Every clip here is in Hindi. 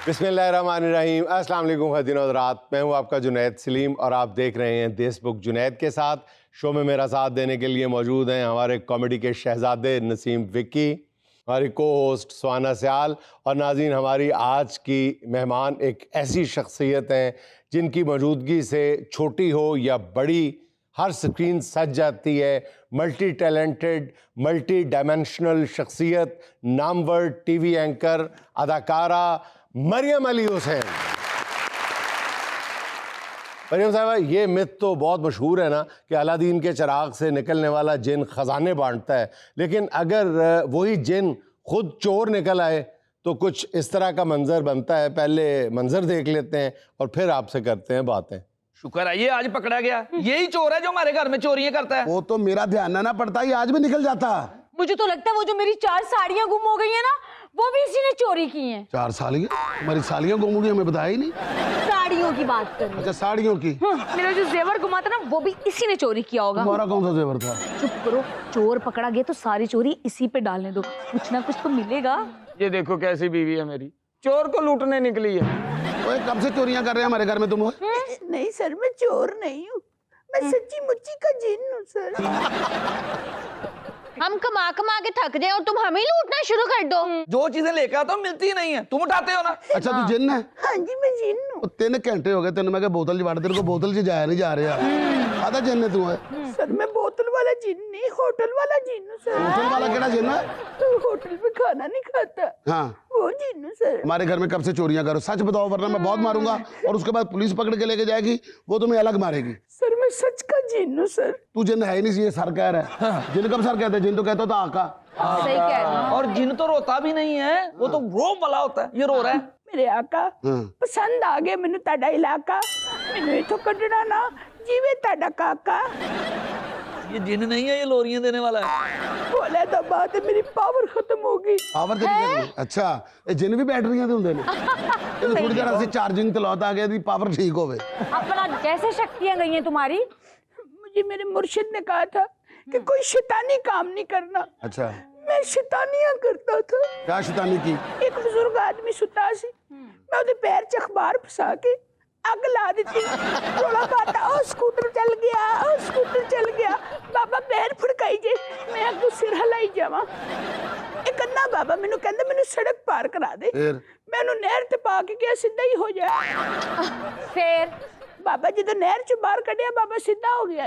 बिस्मिल्लाहिर्रहमानिर्रहीम। अस्सलाम वालेकुम ख़वातीन और हज़रात, मैं हूं आपका जुनैद सलीम और आप देख रहे हैं देश बुक जुनैद के साथ। शो में मेरा साथ देने के लिए मौजूद हैं हमारे कॉमेडी के शहज़ादे नसीम विक्की, हमारी को होस्ट सुहाना सियाल और नाज़रीन, हमारी आज की मेहमान एक ऐसी शख्सियत हैं जिनकी मौजूदगी से छोटी हो या बड़ी हर स्क्रीन सज जाती है। मल्टी टैलेंटेड, मल्टी डायमेंशनल शख्सियत, नामवर टीवी एंकर, अदाकारा मरियम अली हुसैन। मरियम साहबा, ये मिथ तो बहुत मशहूर है ना कि अलादीन के चिराग से निकलने वाला जिन खजाने बांटता है, लेकिन अगर वही जिन खुद चोर निकल आए तो कुछ इस तरह का मंजर बनता है। पहले मंजर देख लेते हैं और फिर आपसे करते हैं बातें। शुक्र है ये आज पकड़ा गया। यही चोर है जो हमारे घर में चोरियां करता है। वो तो मेरा ध्यान ना पड़ता, ये आज भी निकल जाता। मुझे तो लगता है वो जो मेरी 4 साड़ियां गुम हो गई है ना, वो भी इसी ने चोरी की हैं। 4 सालियां? हमारी सालियां गुम हो गई, हमें बताया ही नहीं। साड़ियों की बात कर रही हूं। अच्छा, साड़ियों की। मेरा जो जेवर गुमा था ना, वो भी इसी ने चोरी किया होगा। तुम्हारा कौन सा जेवर था? चुप करो, चोर पकड़ा गया तो सारी चोरी इसी पे डालने दो, कुछ ना कुछ तो मिलेगा। ये देखो कैसी बीवी है मेरी, चोर को लूटने निकली है। ओए, कब से चोरियां कर रहे हैं हमारे घर में तुम? नहीं सर, मैं चोर नहीं हूँ, मैं सच्ची मुच्ची का जिन हूँ सर। हम कमा कमा के थक जाए और तुम हमें ही लूटना शुरू कर दो। जो चीजें लेकर आता हूं मिलती ही नहीं है, तुम उठाते हो ना। अच्छा, तू जिन है? हाँ जी, मैं जिन हूँ। 3 घंटे हो गए तेन मैं बोतल जवाड़, तेरे को बोतल से जाया नहीं जा रहा। आधा जिन है तू है? सर मैं बोतल वाला जिन नहीं, होटल वाला जिन हूँ सर। होटल वाला केड़ा जिन है? तो होटल में खाना नहीं खाता, हाँ, वो जिन हूँ सर। हमारे घर में कब से चोरियां करो? सच बताओ वरना मैं बहुत मारूंगा और उसके बाद पुलिस पकड़ के लेके जाएगी, वो तुम्हें अलग मारेगी। सर मैं सच का जिन हूँ सर। तू जिन है ही नहीं, ये सर कह रहा है। जिन कब सर कहते हैं? जिन तो कहता था आका। सही कह रहे हो। और जिन तो रोता भी नहीं है, वो तो रोब वाला होता है। ये रो रहा है। मेरे आका पसंद आ गया मैनू ताड़ा इलाका, मैनू इथों कड्ढना ना, जीवे ताड़ा काका। ये जिन नहीं है, ये लोरियां देने वाला है। बोले तो बात है, मेरी पावर खत्म हो गई। पावर तेरी? अच्छा, ये जिन भी बैटरियां होंगे ने, थोड़ी देर ऐसे चार्जिंग तलौत आ गया, पावर ठीक होवे। अपना कैसे शक्तियां गई हैं तुम्हारी? मुझे मेरे मुर्शिद ने कहा था कि कोई शैतानी काम नहीं करना। अच्छा, मैं शैतानियां करता था। क्या शैतानी की? एक बुजुर्ग आदमी सुता सी, मैं उहदे पैर च अखबार फसा के अग ला दी। रोला पाता, ओ स्कूटर चल गया, ओ स्कूटर चल गया। बाबा पैर फड़काई जे, मैं अगू सिर हिलाई जावां। एक अन्ना बाबा मैनू कहंदा मैनू सड़क पार करा दे। मैं उहनू नहर ते पा के क्या सीधा ही हो जाए। फिर बाबा जी तो नहर च बाहर कढ़िया, बाबा सीधा हो गया।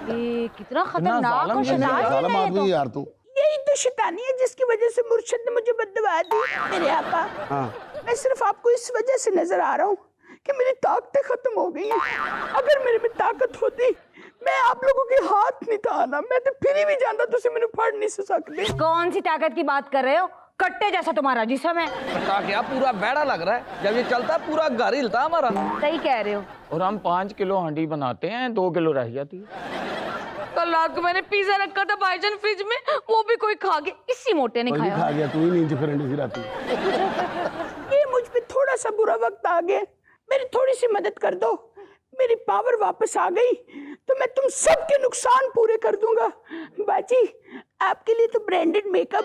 ये कितना खतरनाक और शैतान जालिम है ये आदमी तो। यार तू। यही तो शैतानी है जिसकी वजह से मुर्शिद ने मुझे बद्दुआ दी। मेरे आका, मैं सिर्फ आपको इस वजह से नजर आ रहा हूँ कि मेरी ताकतें खत्म हो गई हैं। अगर मेरे में ताकत होती, मैं आप लोगों के हाथ नहीं था आना, मैं तो फिर भी जानता तुझे मैंने फाड़ नहीं सकते। कौन सी ताकत की बात कर रहे हो? कट्टे जैसा तुम्हारा जिस्म है। कट्टा क्या, पूरा बेड़ा लग रहा है। जब ये चलता पूरा घर हिलता हमारा। सही कह रहे हो। और हम 5 किलो हांडी बनाते हैं, 2 किलो रह जाती है। कल रात को मैंने पिज्जा रखा था भाईजान फ्रिज में, वो भी कोई खा गया, इसी मोटे ने खाया। खा गया, तू ही नींद फिर सी राती। ये मुझ पे थोड़ा सा बुरा वक्त आ गया, मेरी थोड़ी सी मदद कर दो। मेरी पावर वापस आ गई तो मैं तुम सबके नुकसान पूरे कर दूंगा। बाजी, आपके लिए तो ब्रांडेड मेकअप,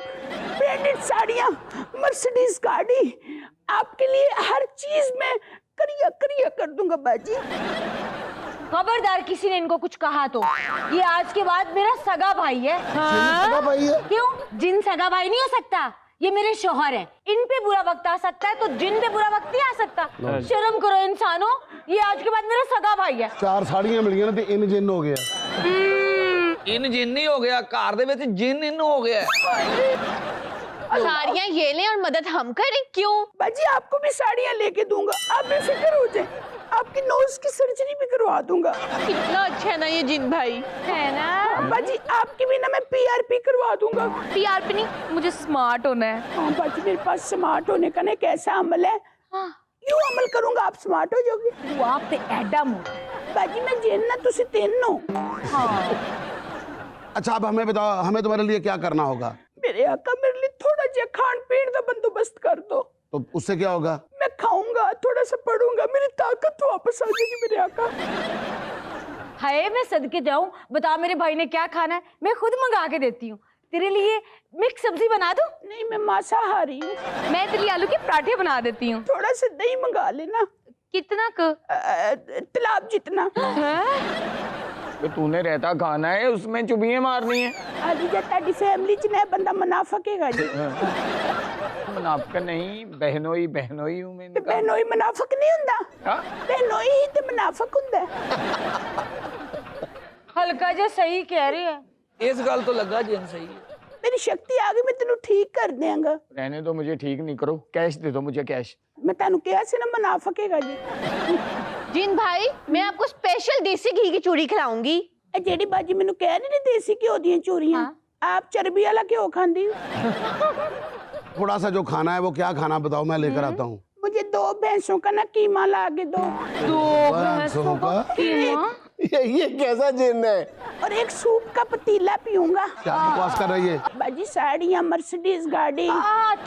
ब्रांडेड साड़ियां, मर्सिडीज गाड़ी, आपके लिए हर चीज में करिया करिया कर दूंगा बाजी। खबरदार किसी ने इनको कुछ कहा तो, ये आज के बाद मेरा सगा भाई है। सगा भाई है? क्यों? जिन सगा भाई नहीं हो सकता, ये मेरे शौहर हैं। इन पे बुरा वक्त आ सकता है तो जिन पे बुरा वक्त नहीं आ सकता। शर्म करो इंसानों, ये आज के बाद मेरा सगा भाई है। 4 साड़ियां मिल गई ना तो इन जिन हो गया। इन जिन नहीं हो गया, कार दे विच जिन इन हो गया। साड़ियाँ ये लें और मदद हम करें, क्यों? बाजी, आपको भी साड़ियां लेके दूंगा, आप बेफिक्र हो जाए। आपकी नोज की सर्जरी भी करवा दूंगा। कितना अच्छा है ना ये जिन भाई, है ना? बाजी, आपकी भी ना मैं PRP करवा दूंगा। PRP नहीं, मुझे स्मार्ट होना है। हाँ बाजी, मेरे पास स्मार्ट होने का ना एक ऐसा अमल है, यूं अमल करूंगा आप स्मार्ट हो जाओगे। तू आप ते एडा मुंह। बाजी मैं जिन ना, तुसी तीन हो। अच्छा, अब हमें बताओ, हमें तुम्हारे लिए क्या करना होगा? मेरे आका, मेरे लिए थोड़ा जिहा खान पीन का बंदोबस्त कर दो। तो उससे क्या होगा? मैं खाऊंगा, थोड़ा सा पढ़ूंगा, मेरी ताकत वापस आ जाएगी मेरे आका। हाय, मैं सदके जाऊं, बता मेरे भाई ने क्या खाना है, मैं खुद मंगा के देती हूँ। तेरे लिए मिक्स सब्जी बना दूं? नहीं, मैं मांसाहारी हूँ। मैं तेरे लिए आलू के पराठे बना देती हूँ। थोड़ा सा दही मंगा लेना, कितना क? तालाब जितना। तो तूने रहता खाना है, उसमें चुबियां मारनी है। आदि जाता दी फैमिली च ने बंदा मुनाफिकेगा जी। मुनाफिक नहीं, बहनोई बहनोई हूँ मैं। ते बहनोई मुनाफिक नहीं हुंदा? हाँ? बहनोई ही ते मुनाफिक हुंदा। हल्का जो सही कह रही है। इस गल तो लगा जिन सही है। मेरी शक्ति आ गई, मैं तेनू ठीक कर देंगा। रहने दो, मुझे ठीक नहीं करो, कैश दे दो मुझे, कैश। मैं तेनू कहा से ना मुनाफिकेगा जी। जिन भाई मैं आपको स्पेशल देसी घी की चूड़ी खिलाऊंगी। ए जेडी बाजी मैनू कह नहीं देसी घ्यो दी चूरियां, आप चर्बी वाला घ्यो खांदी हो। थोड़ा सा जो खाना है वो क्या खाना बताओ, मैं लेकर आता हूँ। मुझे 2 भैंसों का ना कीमा ला के दो, भैंसों का ये कैसा जिन है? और एक सूप का पतीला पीऊंगा। क्या बकवास कर रही है? बाजी साड़ियां, मर्सिडीज गाड़ी।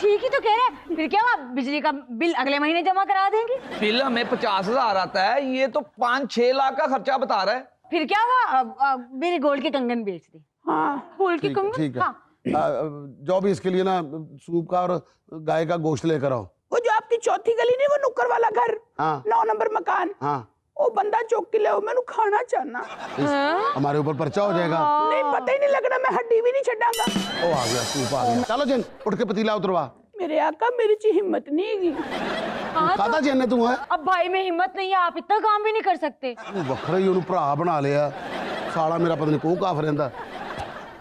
ठीक ही तो कह रहे हैं। फिर क्या हुआ, बिजली का बिल अगले महीने जमा करा देंगे। बिल हमें 50,000 आता है, ये तो 5-6 लाख का खर्चा बता रहा है। फिर क्या हुआ, मेरे गोल्ड के कंगन बेच दे। हाँ, गोल्ड के कंगन। ठीक है। हाँ। जो भी इसके लिए ना सूप का और गाय का गोश्त लेकर आओ। वो जो आपकी चौथी गली नहीं, वो नुक्कर वाला घर, हाँ 9 नंबर मकान, हाँ, वो बंदा चौक के ले मैनू खाना चाहना। हमारे ऊपर पर्चा हो जाएगा। नहीं, पता ही नहीं लगना, मैं हड्डी भी नहीं छड़ांगा। ओ आ गया, सूप आ गया। चलो जिन, उठ के पतीला उतरवा। मेरे आका, मेरी ची हिम्मत नहीं हैगी। खाता जिन ने तू है? अब भाई में हिम्मत नहीं है, आप इतना काम भी नहीं कर सकते। वखरा ही उन्हें भरा बना लिया साला, मेरा पता नहीं कौन काफ रहता।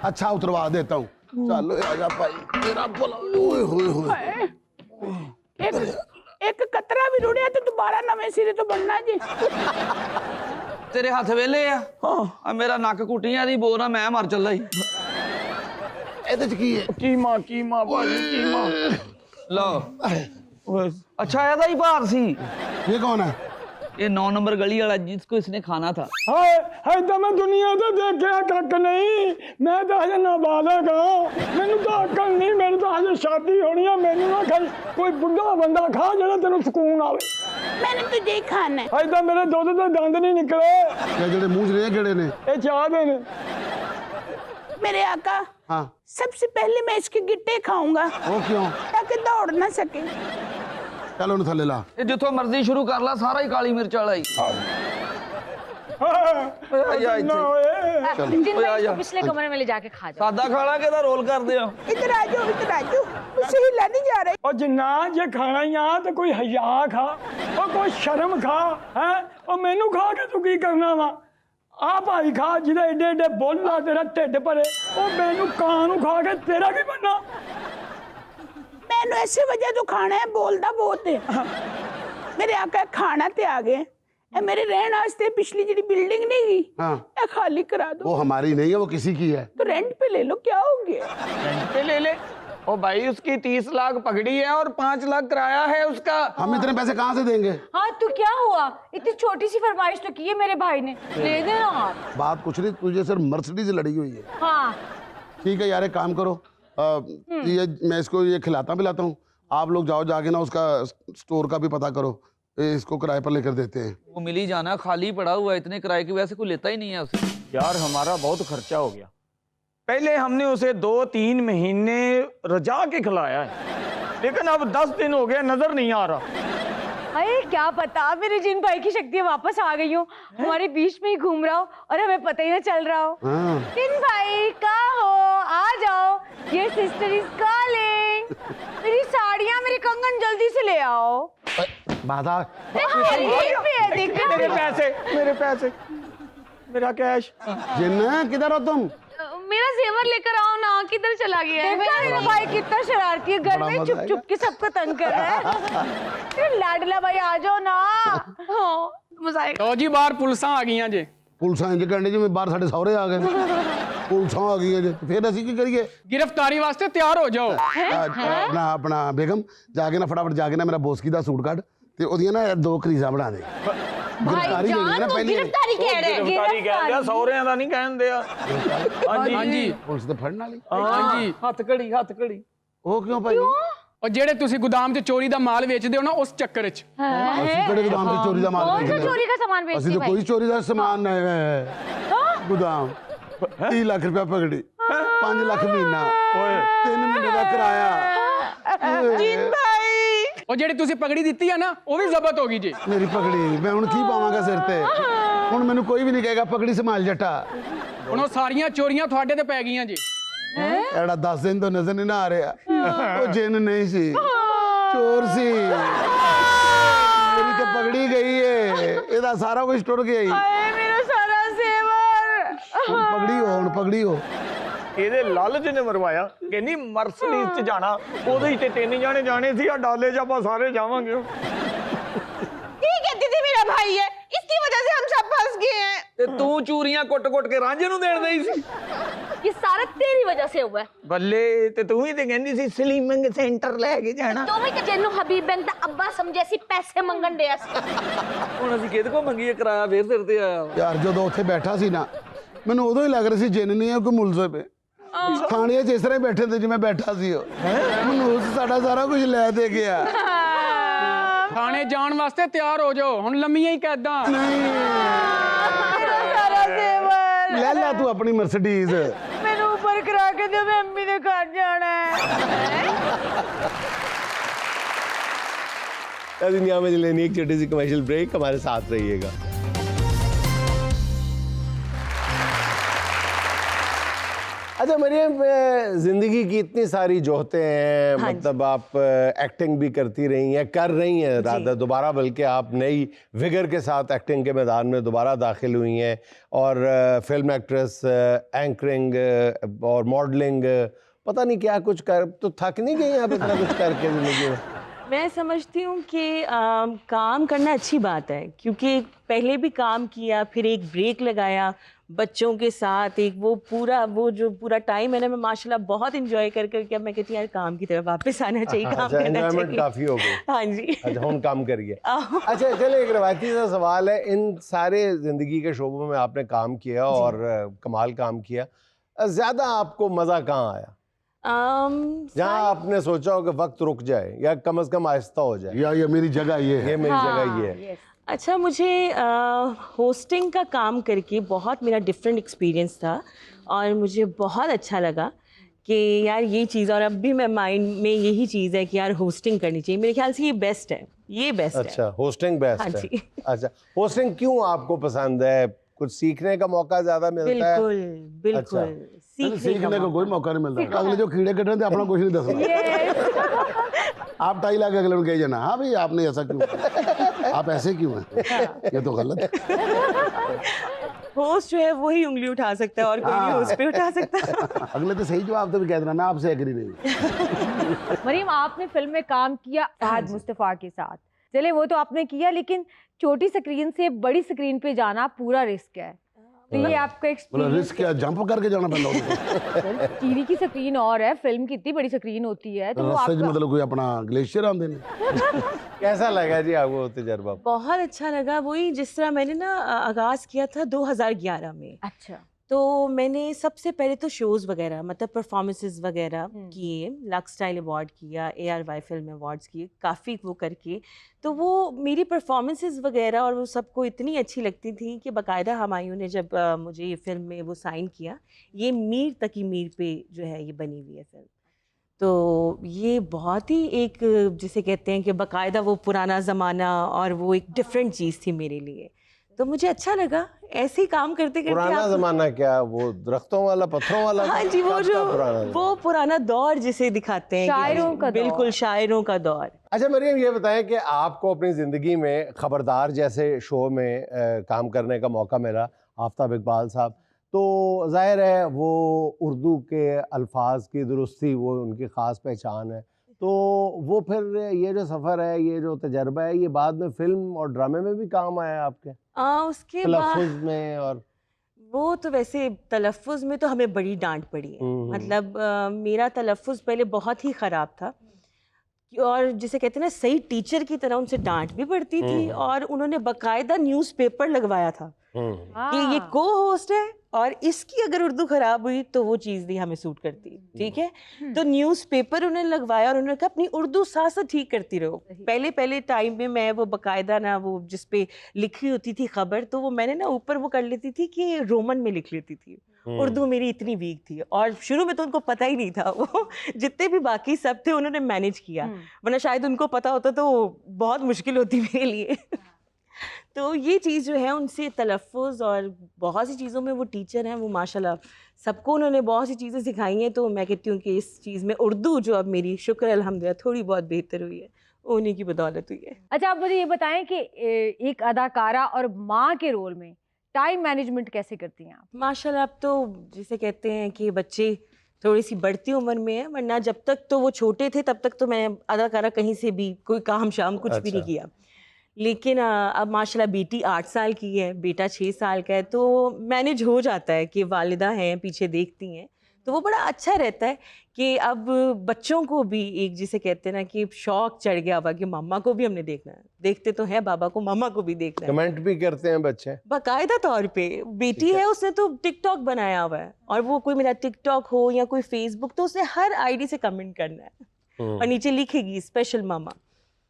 अच्छा उतरवा देता हूँ, चलो आजा भाई तेरा भला। ओए होए होए, एक कतरा भी रुड़िया तो दोबारा नवे सिरे तो बनना जी। तेरे हथ वेले आ। आ मेरा नक कुटियां दी बोल ना, मैं मर चला ही। ਇਹਦੇ ਚ ਕੀ ਹੈ? कीमा भाजी कीमा। लो अच्छा, ਇਹਦਾ ਹੀ ਭਾਰ ਸੀ। ये कौन है? ये 9 नंबर गली वाला जिसको इसने खाना था। हाय हाय तो मैं दुनिया तो देखा कख नहीं, मैं तो हजे नाबालग हाँ, मैनू तो अकल नहीं, मेरी तो हजे शादी होनी है। मैनू ना खाई कोई बुढ़ा बंदा खा जेड़ा तेन सुकून आवे। मैंने तुझे ही खाना है। हाय तो मेरे दुध तो दंद नहीं निकले, क्या जड़े मुंह च रहे केड़े ने? ये चाह दे ने। मेरे आका, हाँ सबसे पहले मैं इसके गिट्टे खाऊंगा, वो क्यों? ताकि दौड़ ना सके। चलो उन्हें थले ला। ये जिथों मर्जी शुरू कर ला, सारा ही काली मिर्च वाला ही। ना होए जिन भाई इसको पिछले कमरे में ले जाके खा जाओ। सादा खाना के रोल कर दिया। इधर आ जाओ, इधर आ जाओ, मुझसे हिला नहीं जा रही। और जिन्ना जे खाना ही आ तो कोई हया खा और कोई शर्म खा है, और मैनू खा के तू की करना वा? आ भाई खा जिधे एडे एडे बोला तेरा ढिड भरे, और मैनू कानू खा के तेरा की बनना? मैंने ऐसे वजह तो खाना है, बोलदा बहुत है। मेरे आका खाना ते आ गए, ए मेरे रहने वास्ते पिछली जी बिल्डिंग नहीं गई, हाँ ए खाली करा दो। वो हमारी नहीं है, वो किसी की है। तो रेंट पे ले लो, क्या हो गया? रेंट पे ले ले। ओ भाई, उसकी 30 लाख पगड़ी है और 5 लाख किराया है उसका। हम इतने पैसे कहाँ से देंगे? हाँ तो क्या हुआ, इतनी छोटी सी फरमाइश तो की है मेरे भाई ने, ले देना आप। बात कुछ नहीं, तुझे सिर्फ मर्सिडीज लड़ी हुई है। हाँ ठीक है यार, एक काम करो, ये मैं इसको ये खिलाता पिलाता हूँ, आप लोग जाओ जाके ना उसका स्टोर का भी पता करो, इसको किराए पर लेकर देते हैं। वो मिल ही जाना, खाली पड़ा हुआ है, इतने किराए की वजह से कोई लेता ही नहीं है उसे। यार हमारा बहुत खर्चा हो गया। पहले हमने उसे 2-3 महीने रजा के खिलाया है, लेकिन अब 10 दिन हो गया, नजर नहीं आ रहा। अरे क्या पता मेरे जिन भाई की शक्तियाँ वापस आ गई हो, हमारे बीच में ही घूम रहा हो और हमें पता ही ना चल रहा हो। हाँ जिन भाई कहाँ हो, आ जाओ, ये सिस्टर इज कॉलिंग। मेरी साड़ियाँ, मेरे कंगन जल्दी से ले आओ। बाधा मेरे पैसे, मेरा कैश। जिन किधर हो तुम? मेरा जेवर लेकर आओ ना, किधर चला गया है? देखा मेरा भाई कितना शरारती है, घर बड़ा में मजा चुप आएगा। चुप के सबको तंग कर रहा है। लाडला भाई आ जाओ ना। हाँ मजा आएगा। लो जी बाहर पुलिस आ गई जी। पुलिस इंज करने जी, बाहर साढ़े सौरे आ गए, पुलिस आ गई है जी, फिर असी की करिए? गिरफ्तारी वास्ते तैयार हो जाओ। अपना अपना बेगम जाके ना फटाफट जाके ना मेरा बोसकी दा सूट कट ते ओदियां ना 2 क्रीज़ां बना दे। गिरफ्तारी देनी है ना पहले। गिरफ्तारी कह रहे हैं। गिरफ्तारी कह दिया, सौरिਆਂ ਦਾ ਨਹੀਂ ਕਹਿੰਦੇ ਆ। हाँ जी पुलिस ते फड़न वाली। हाँ जी। ਹੱਥ ਘੜੀ। ਉਹ ਕਿਉਂ ਭਾਈ? और जेड़े तुसी गोदाम च चोरी दा माल बेचदे हो ना, उस चक्कर च ਅਸੀਂ ਕਿਹੜੇ गोदाम से चोरी दा माल कौन सा बेचदे? चोरी का सामान ਅਸੀਂ बेचती तो भाई? कोई चोरी दा सामान नहीं है। गोदाम 30 लाख रुपया पकड़ी। 5 लाख महीना 3 महीने का किराया जिन भाई ਉਹ ਜਿਹੜੀ ਤੁਸੀਂ ਪਗੜੀ ਦਿੱਤੀ ਆ ਨਾ ਉਹ ਵੀ ਜ਼ਬਤ ਹੋ ਗਈ ਜੀ मेरी पगड़ी मैं हुण की पावांगा सिर ते हुण मैनू कोई भी नहीं कहेगा पगड़ी संभाल जट्टा ਹੁਣ ਉਹ ਸਾਰੀਆਂ ਚੋਰੀਆਂ ਤੁਹਾਡੇ ਤੇ ਪੈ ਗਈਆਂ ਜੀ एड़ा 10 दिन तो नजर नहीं ना आ रहा वो जिन नहीं सी चोर सी मेरी तो पगड़ी गई है ਇਹਦਾ ਸਾਰਾ ਕੁਝ ਟੁੱਟ ਗਿਆ ਹੀ आए मेरा सारा सेवर ਹੁਣ ਪਗੜੀ ਹੋ ਇਹਦੇ ਲਾਲਚ ਨੇ ਮਰਵਾਇਆ ਕਹਿੰਦੀ ਮਰਸਡੀਜ਼ 'ਚ ਜਾਣਾ ਉਹਦੇ ਹੀ ਤੇ 3 ਜਾਣੇ ਜਾਣੇ ਸੀ ਆ ਡਾਲੇ 'ਚ ਆਪਾਂ ਸਾਰੇ ਜਾਵਾਂਗੇ ये कहती थी मेरा भाई है इसकी वजह से हम सब फंस गए हैं ਤੇ ਤੂੰ ਚੂਰੀਆਂ ਕੁੱਟ-ਕੁੱਟ ਕੇ ਰਾਂਝੇ ਨੂੰ ਦੇਣ ਦਈ ਸੀ ये सारा तेरी वजह से हुआ है ਬੱਲੇ ਤੇ ਤੂੰ ਹੀ ਤੇ ਕਹਿੰਦੀ ਸੀ ਸਲੀਮਿੰਗ ਸੈਂਟਰ ਲੈ ਕੇ ਜਾਣਾ तो मैं जेनू हबीब बैंक दा अब्बा समझे सी पैसे मंगन दे ਹੁਣ ਅਸੀਂ ਕਿਹਦੇ ਕੋ ਮੰਗੀਏ ਕਿਰਾਇਆ ਫੇਰ ਸਿਰ ਤੇ ਆਇਆ ਯਾਰ ਜਦੋਂ ਉੱਥੇ ਬੈਠਾ ਸੀ ਨਾ ਮੈਨੂੰ ਉਦੋਂ ਹੀ ਲੱਗ ਰਿਹਾ ਸੀ ਜਿੰਨ ਨਹੀਂ ਹੈ ਕੋਈ ਮੁਲਜ਼ਮ ਹੈ ਥਾਣੇ 'ਚ ਇਸ ਤਰ੍ਹਾਂ ਹੀ ਬੈਠੇ ਤੇ ਜਿਵੇਂ ਬੈਠਾ ਸੀ ਉਹ ਮੈਨੂੰ ਸਾਡਾ ਸਾਰਾ ਕੁਝ ਲੈ ਦੇ ਗਿਆ ਥਾਣੇ ਜਾਣ ਵਾਸਤੇ ਤਿਆਰ ਹੋ ਜਾਓ ਹੁਣ ਲੰਮੀਆਂ ਹੀ ਕੈਦਾਂ मेरा सारा सेवर ਲੈ ਲੈ ਤੂੰ ਆਪਣੀ ਮਰਸੀਡੀਜ਼ मैंने ऊपर करा के दो मैं अम्मी ने घर जाना है दुनिया में लेनी एक छोटी सी कमर्शियल ब्रेक, हमारे साथ रहिएगा। अच्छा मरियम, जिंदगी की इतनी सारी जोहते हैं, मतलब आप एक्टिंग भी करती रही हैं, कर रही हैं राधा दोबारा, बल्कि आप नई विगर के साथ एक्टिंग के मैदान में दोबारा दाखिल हुई हैं और फिल्म एक्ट्रेस, एंकरिंग और मॉडलिंग, पता नहीं क्या कुछ कर, तो थक नहीं गई आप इतना कुछ करके जिंदगी में? मैं समझती हूँ कि काम करना अच्छी बात है, क्योंकि पहले भी काम किया, फिर एक ब्रेक लगाया बच्चों के साथ, एक वो पूरा टाइम है ना, मैं माशाल्लाह बहुत इंजॉय कर करके अब मैं कहती हूँ यार काम की तरफ वापस आना चाहिए, काम करना चाहिए। काफ़ी हो गई। हाँ जी। अच्छा हम काम करिए। अच्छा चले, एक रवायती सा सवाल है, इन सारे ज़िंदगी के शोबों में आपने काम किया और कमाल काम किया, ज़्यादा आपको मज़ा कहाँ आया? जहाँ आपने सोचा हो कि वक्त रुक जाए या कम से कम आहिस्ता हो जाए, या ये मेरी जगह ये है, ये मेरी जगह ये है। अच्छा, मुझे होस्टिंग का काम करके बहुत मेरा डिफरेंट एक्सपीरियंस था और मुझे बहुत अच्छा लगा कि यार ये चीज़, और अब भी मैं माइंड में यही चीज़ है कि यार होस्टिंग करनी चाहिए, मेरे ख्याल से ये बेस्ट है, ये बेस्ट है। अच्छा, होस्टिंग बेस्ट हाँ है। जी। अच्छा, होस्टिंग क्यों आपको पसंद है? कुछ सीखने का मौका ज़्यादा मिलता है? बिल्कुल बिल्कुल। अच्छा। सीखने को कोई मौका नहीं मिलता, अगले जो कीड़े कट रहे थे अपना कुछ नहीं दसना। आप टाई लाके अगले में कही जाना, हाँ भाई आपने ऐसा क्यों, आप ऐसे क्यों हैं, ये तो गलत है। होस्ट जो है वही उंगली उठा सकता है और कोई नहीं होस्ट पे उठा सकता। अगले तो सही जवाब तो भी कह देना, मैं आपसे एग्री नहीं। मरीम, आपने फिल्म में काम किया फहद मुस्तफा के साथ, चले वो तो आपने किया, लेकिन छोटी स्क्रीन से बड़ी स्क्रीन पे जाना पूरा रिस्क है, तो ये आपका एक्सपीरियंस? रिस्क क्या, जंप करके जाना पैंदा? टीवी की स्क्रीन और है, फिल्म की इतनी बड़ी स्क्रीन होती है, तो वो रस्ते च आपका मतलब कोई अपना ग्लेशियर आंदे ने। कैसा लगा जी आपको तजर्बा? बहुत अच्छा लगा, वही जिस तरह मैंने ना आगाज़ किया था 2011 में। अच्छा। तो मैंने सबसे पहले तो शोज़ वगैरह, मतलब परफॉर्मेंसेस वगैरह किए, लक्स स्टाइल अवार्ड किया, ARY फिल्म अवार्ड्स किए, काफ़ी वो करके, तो वो मेरी परफॉर्मेंसेस वगैरह और वो सबको इतनी अच्छी लगती थी कि बाकायदा हमायूं ने जब मुझे ये फिल्म में वो साइन किया, ये मीर तकी मीर पे जो है ये बनी हुई है फिल्म, तो ये बहुत ही एक, जिसे कहते हैं कि बाकायदा वो पुराना ज़माना और वो एक डिफरेंट चीज़ थी मेरे लिए, तो मुझे अच्छा लगा ऐसे ही काम करते करते। पुराना जमाना क्या, वो दरख्तों वाला, पत्थरों वाला? हाँ जी, वो पुराना दौर जिसे दिखाते हैं, शायरों का दौर। बिल्कुल शायरों का दौर। अच्छा मरियम, ये बताएं कि आपको अपनी ज़िंदगी में खबरदार जैसे शो में काम करने का मौका मिला, आफ्ताब इकबाल साहब, तो जाहिर है वो उर्दू के अल्फाज की दुरुस्ती वो उनकी ख़ास पहचान है, तो वो फिर ये जो सफ़र है, ये जो तजर्बा है, ये बाद में फिल्म और ड्रामे में भी काम आया आपके? उसके तलफ़्फ़ुज़ में? और वो तो वैसे तलफ़्फ़ुज़ में तो हमें बड़ी डांट पड़ी है, मतलब मेरा तलफ़्फ़ुज़ पहले बहुत ही ख़राब था और जिसे कहते हैं ना सही टीचर की तरह उनसे डांट भी पड़ती थी और उन्होंने बाकायदा न्यूज़पेपर लगवाया था कि ये को होस्ट है और इसकी अगर उर्दू खराब हुई तो वो चीज़ नहीं हमें सूट करती, ठीक है, तो न्यूज़पेपर उन्होंने लगवाया और उन्होंने कहा अपनी उर्दू साथ साथ ठीक करती रहो। पहले टाइम में मैं वो बाकायदा ना वो जिस पे लिखी होती थी खबर, तो वो मैंने ना ऊपर वो कर लेती थी कि रोमन में लिख लेती थी उर्दू मेरी इतनी वीक थी, और शुरू में तो उनको पता ही नहीं था। वो जितने भी बाकी सब थे उन्होंने मैनेज किया, वरना शायद उनको पता होता तो बहुत मुश्किल होती मेरे लिए। तो ये चीज़ जो है उनसे तलफ़ुज़ और बहुत सी चीज़ों में वो टीचर हैं, वो माशाल्लाह सबको उन्होंने बहुत सी चीज़ें सिखाई हैं। तो मैं कहती हूँ कि इस चीज़ में उर्दू जो अब मेरी शुक्र अल्हम्दुलिल्लाह थोड़ी बहुत बेहतर हुई है, उन्हीं की बदौलत हुई है। अच्छा, आप मुझे ये बताएं कि एक अदाकारा और माँ के रोल में टाइम मैनेजमेंट कैसे करती हैं आप? माशाल्लाह अब तो जिसे कहते हैं कि बच्चे थोड़ी सी बढ़ती उम्र में है, वरना जब तक तो वो छोटे थे तब तक तो मैं अदाकारा कहीं से भी कोई काम शाम कुछ भी नहीं किया। लेकिन अब माशाल्लाह बेटी 8 साल की है, बेटा 6 साल का है, तो मैनेज हो जाता है कि वालिदा हैं पीछे देखती हैं, तो वो बड़ा अच्छा रहता है कि अब बच्चों को भी एक जिसे कहते हैं ना कि शौक चढ़ गया हुआ कि मम्मा को भी हमने देखना है, देखते तो है बाबा को, मम्मा को भी देखना है। कमेंट भी करते हैं बच्चे बाकायदा तौर पे बेटी है, उसने तो टिकटॉक बनाया हुआ है, और वो कोई मेरा टिकटॉक हो या कोई फेसबुक, तो उसने हर आईडी से कमेंट करना है और नीचे लिखेगी स्पेशल मामा।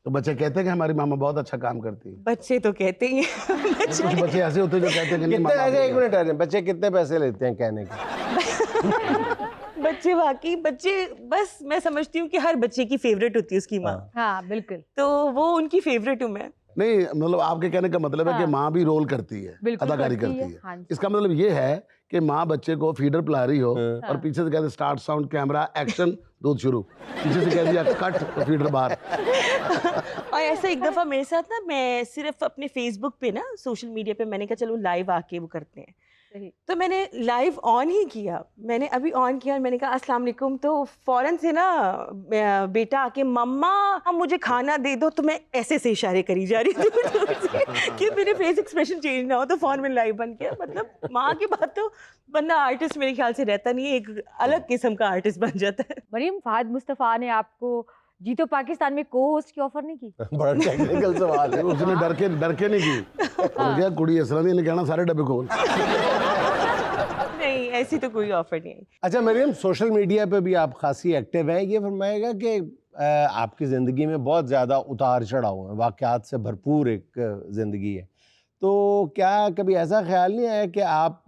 तो बच्चे कहते हैं कि हमारी मामा बहुत अच्छा काम करती है। बच्चे तो कहते ही हैं। कुछ बच्चे ऐसे होते हैं जो कहते हैं कि नहीं कितने मामा ऐसे, एक मिनट ठहरें, बच्चे कितने पैसे लेते हैं कहने के? बच्चे वाकई बच्चे, बस मैं समझती हूँ कि हर बच्चे की फेवरेट होती है उसकी माँ। हाँ बिल्कुल। तो वो उनकी फेवरेट हूँ मैं। नहीं, मतलब आपके कहने का मतलब है कि माँ भी रोल करती है, बिल्कुल अदाकारी करती करती है, है। हाँ जी। इसका मतलब ये है कि माँ बच्चे को फीडर पिला रही हो और पीछे से कहते स्टार्ट साउंड कैमरा एक्शन, दूध शुरू, पीछे से कह दिया कट तो फीडर बाहर। और ऐसा एक दफ़ा मेरे साथ ना, मैं सिर्फ अपने फेसबुक पे ना, सोशल मीडिया पे मैंने कहा चलो लाइव आके वो करते हैं, तो मैंने लाइव ऑन ही किया, मैंने अभी ऑन किया और मैंने कहा अस्सलाम वालेकुम, तो फ़ौरन से ना बेटा आके मम्मा हम मुझे खाना दे दो, तो मैं ऐसे से इशारे करी जा रही थी कि मेरे फेस एक्सप्रेशन चेंज ना हो, तो फ़ौरन में लाइव बन गया। मतलब माँ की बात तो बंदा आर्टिस्ट मेरे ख्याल से रहता नहीं है, एक अलग किस्म का आर्टिस्ट बन जाता है। मरीम, फहद मुस्तफ़ा ने आपको जीतो पाकिस्तान में को होस्ट की ऑफर नहीं की? बड़ा टेक्निकल सवाल है। उसने डर के नहीं की, और क्या कुड़ी असला ने कहना सारे डब्बे खोल। नहीं, ऐसी तो कोई ऑफर नहीं है। अच्छा मरियम, सोशल मीडिया पे भी आप खासी एक्टिव हैं, ये फरमाएगा कि आपकी ज़िंदगी में बहुत ज़्यादा उतार चढ़ाव हैं, वाक़यात से भरपूर एक ज़िंदगी है, तो क्या कभी ऐसा ख्याल नहीं आया कि आप